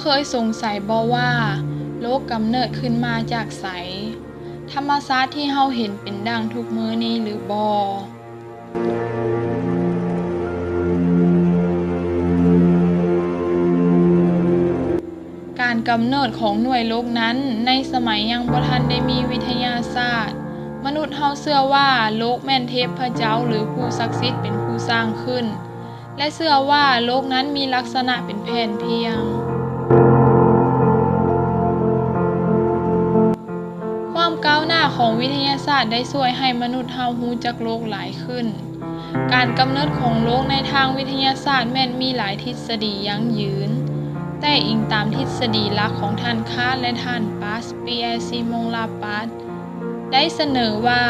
เคยสงสัยบ่ว่าโลกกำเนิดขึ้นมาจากไสธรรมชาติที่เฮาเห็นเป็นดังทุกมื้อนี้หรือบ่การกำเนิดของหน่วยโลกนั้นในสมัยยังบ่ทันได้มีวิทยาศาสตร์มนุษย์เฮาเชื่อว่าโลกแม่นเทพเจ้าหรือผู้ศักดิ์สิทธิ์เป็นผู้สร้างขึ้นและเชื่อว่าโลกนั้นมีลักษณะเป็นแผ่นเพียงความก้าวหน้าของวิทยาศาสตร์ได้ช่วยให้มนุษย์เฮารู้จักโลกหลายขึ้นการกำเนิดของโลกในทางวิทยาศาสตร์แม้นมีหลายทฤษฎียั่งยืนแต่อิงตามทฤษฎีหลักของท่านคาร์ลและท่านปาสเปียร์ซีมงลาปัสได้เสนอว่า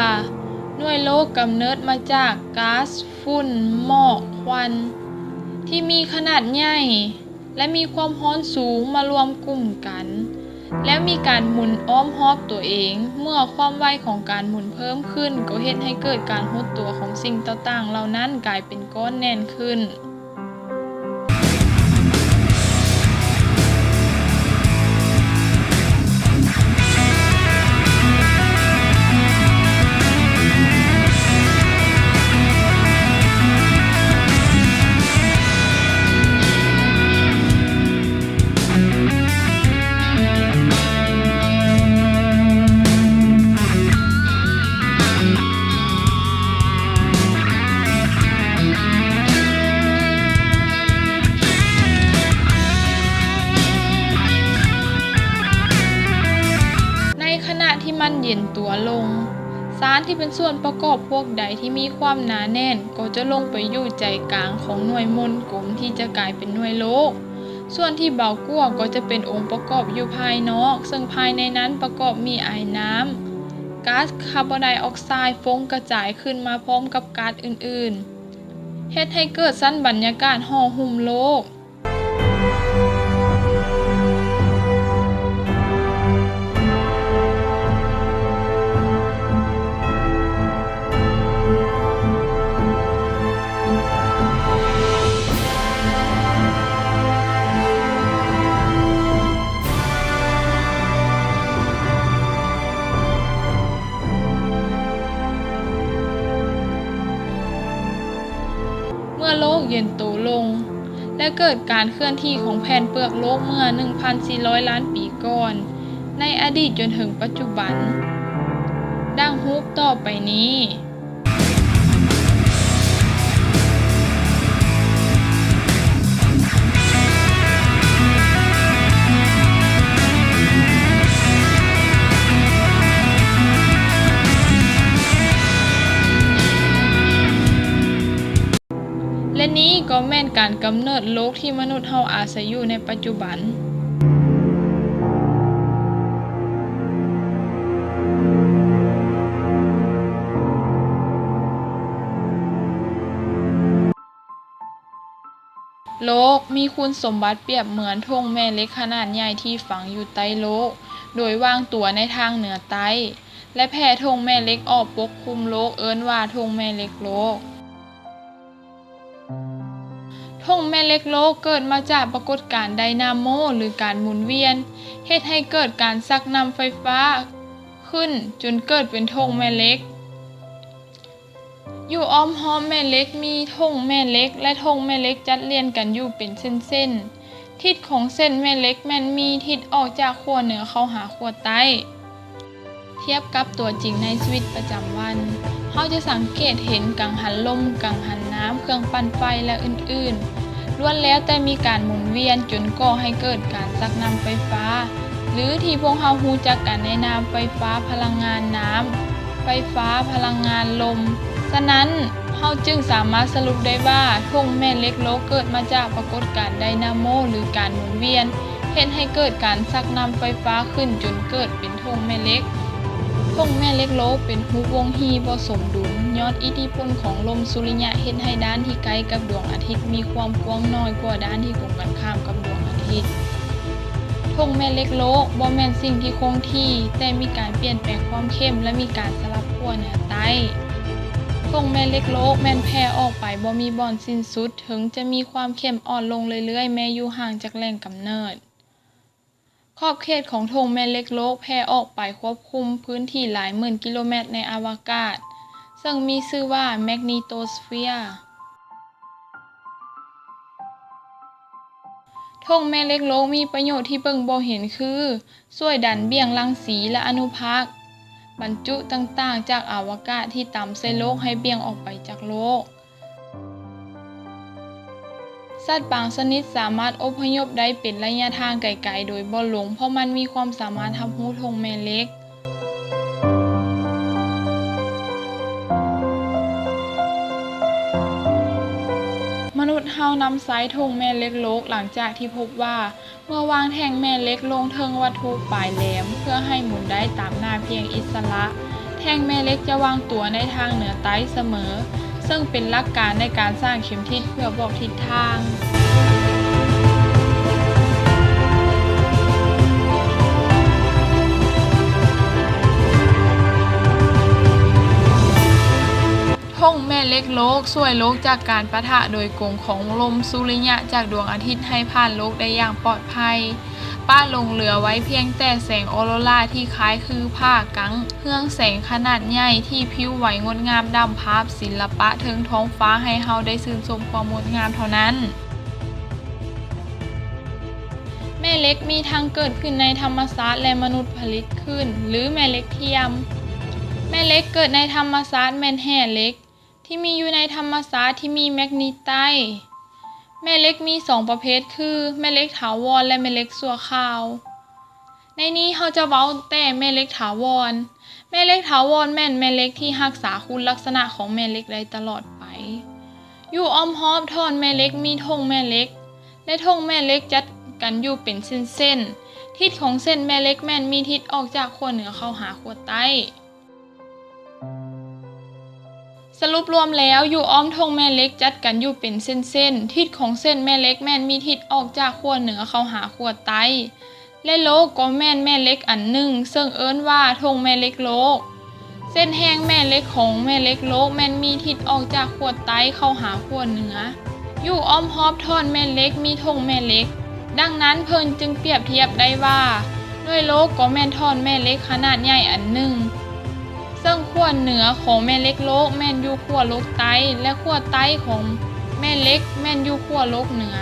หน่วยโลกกำเนิดมาจากก๊าซฝุ่นหมอกควันที่มีขนาดใหญ่และมีความร้อนสูงมารวมกลุ่มกันและมีการหมุนอ้อมรอบตัวเองเมื่อความไวของการหมุนเพิ่มขึ้นก็เฮ็ดให้เกิดการหดตัวของสิ่งต่างๆเหล่านั้นกลายเป็นก้อนแน่นขึ้นที่มันเย็นตัวลงสารที่เป็นส่วนประกอบพวกใดที่มีความหนาแน่นก็จะลงไปอยู่ใจกลางของหน่วยมนกลมที่จะกลายเป็นหน่วยโลกส่วนที่เบากว่าก็จะเป็นองค์ประกอบอยู่ภายนอกซึ่งภายในนั้นประกอบมีไอน้ำก๊าซคาร์บอนไดออกไซด์ฟุ้งกระจายขึ้นมาพร้อมกับก๊าซอื่นๆเฮ็ดให้เกิดชั้นบรรยากาศห่อหุ้มโลกเมื่อโลกเย็นตัวลงและเกิดการเคลื่อนที่ของแผ่นเปลือกโลกเมื่อ 1,400 ล้านปีก่อนในอดีตจนถึงปัจจุบันดังรูปต่อไปนี้และนี้ก็แม่นการกำเนิดโลกที่มนุษย์เฮาอาศัยอยู่ในปัจจุบันโลกมีคุณสมบัติเปรียบเหมือนธงแม่เหล็กขนาดใหญ่ที่ฝังอยู่ใต้โลกโดยวางตัวในทางเหนือใต้และแผ่ธงแม่เหล็กออกปกคลุมโลกเอิ้นว่าธงแม่เหล็กโลกธงแม่เหล็กโลกเกิดมาจากปรากฏการณ์ไดนาโมหรือการหมุนเวียนเฮ็ดให้เกิดการชักนำไฟฟ้าขึ้นจนเกิดเป็นธงแม่เหล็กอยู่อ้อมห้อมแม่เหล็กมีธงแม่เหล็กและธงแม่เหล็กจัดเรียงกันอยู่เป็นเส้นๆทิศของเส้นแม่เหล็กแม่นมีทิศออกจากขั้วเหนือเข้าหาขั้วใต้เทียบกับตัวจริงในชีวิตประจำวันเฮาจะสังเกตเห็นกังหันลมกังหันน้ำเครื่องปั่นไฟและอื่นๆล้วนแล้วแต่มีการหมุนเวียนจนก่อให้เกิดการชักนำไฟฟ้าหรือที่พวกเฮารู้จักกันในนามไฟฟ้าพลังงานน้ำไฟฟ้าพลังงานลมฉะนั้นเฮาจึงสามารถสรุปได้ว่าธงแม่เหล็กโลกเกิดมาจากปรากฏการณ์ไดนาโมหรือการหมุนเวียนเฮ็ดให้เกิดการชักนำไฟฟ้าขึ้นจนเกิดเป็นธงแม่เหล็กธงแม่เหล็กโลกเป็นรูปวงรีบ่สมดุลย้อนอิทธิพลของลมสุริยะเฮ็ดให้ด้านที่ใกล้กับดวงอาทิตย์มีความกว้างน้อยกว่าด้านที่ตรงกันข้ามกับดวงอาทิตย์ธงแม่เหล็กโลกบ่แม่นสิ่งที่คงที่แต่มีการเปลี่ยนแปลงความเข้มและมีการสลับขั้วเหนือใต้ธงแม่เหล็กโลกแม่นแผ่ออกไปบ่มีบ่อนสิ้นสุดถึงจะมีความเข้มอ่อนลงเรื่อยๆแม้อยู่ห่างจากแหล่งกำเนิด ขอบเขตของธงแม่เหล็กโลกแผ่ออกไปควบคุมพื้นที่หลายหมื่นกิโลเมตรในอวกาศซึ่งมีชื่อว่าแมกนีโตสเฟียร์ธงแม่เหล็กโลกมีประโยชน์ที่เบิ่งบ่เห็นคือช่วยดันเบี่ยงรังสีและอนุภาคบรรจุต่างๆจากอวกาศที่ต่ำใส่โลกให้เบี่ยงออกไปจากโลกสัตว์บางชนิดสามารถอพยพได้เป็นระยะทางไกลๆโดยบ่หลงเพราะมันมีความสามารถรับรู้ธงแม่เหล็กมนุษย์เฮานำสายธงแม่เหล็กโลกหลังจากที่พบว่าเมื่อวางแท่งแม่เหล็กลงเทิงวัตถุปลายแหลมเพื่อให้หมุนได้ตามหน้าเพียงอิสระแท่งแม่เหล็กจะวางตัวในทางเหนือใต้เสมอซึ่งเป็นหลักการในการสร้างเข็มทิศเพื่อบอกทิศทางธงแม่เหล็กโลกช่วยโลกจากการปะทะโดยกงของลมสุริยะจากดวงอาทิตย์ให้ผ่านโลกได้อย่างปลอดภัยป้าลงเหลือไว้เพียงแต่แสงออโรราที่คล้ายคือผ้ากั๊งเฮืองแสงขนาดใหญ่ที่ผิวไหวงดงามดำภาพศิลปะเทิงท้องฟ้าให้เฮาได้ชื่นชมความงดงามเท่านั้นแม่เหล็กมีทั้งเกิดขึ้นในธรรมชาติและมนุษย์ผลิตขึ้นหรือแม่เหล็กเทียมแม่เหล็กเกิดในธรรมชาติแม่นแห่เหล็กที่มีอยู่ในธรรมชาติที่มีแมกนีไตแม่เหล็กมี2ประเภทคือแม่เหล็กถาวรและแม่เหล็กชั่วคราวในนี้เราจะเว้าแต่แม่เหล็กถาวรแม่เหล็กถาวรแม่นแม่เหล็กที่รักษาคุณลักษณะของแม่เหล็กได้ตลอดไปอยู่อ้อมรอบท่อนแม่เหล็กมีธงแม่เหล็กและธงแม่เหล็กจัดกันอยู่เป็นเส้นๆทิศของเส้นแม่เหล็กแม่นมีทิศออกจากขั้วเหนือเข้าหาขั้วใต้สรุปรวมแล้วอยู่อ้อมธงแม่เหล็กจัดกันอยู่เป็นเส้นๆทิศของเส้นแม่เหล็กแม่นมีทิศออกจากขั้วเหนือเข้าหาขั้วใต้และโลกก็แม่นแม่เหล็กอันหนึ่งซึ่งเอิ้นว่าธงแม่เหล็กโลกเส้นแห้งแม่เหล็กของแม่เหล็กโลกแม่นมีทิศออกจากขั้วใต้เข้าหาขั้วเหนืออยู่อ้อมรอบท่อนแม่เหล็กมีธงแม่เหล็กดังนั้นเพิ่นจึงเปรียบเทียบได้ว่าด้วยโลกก็แม่นท่อนแม่เหล็กขนาดใหญ่อันหนึ่งซึ่งขั้วเหนือของแม่เหล็กโลกแม่นอยู่ขั้วโลกใต้และขั้วใต้ของแม่เหล็กแม่นอยู่ขั้วโลกเหนือ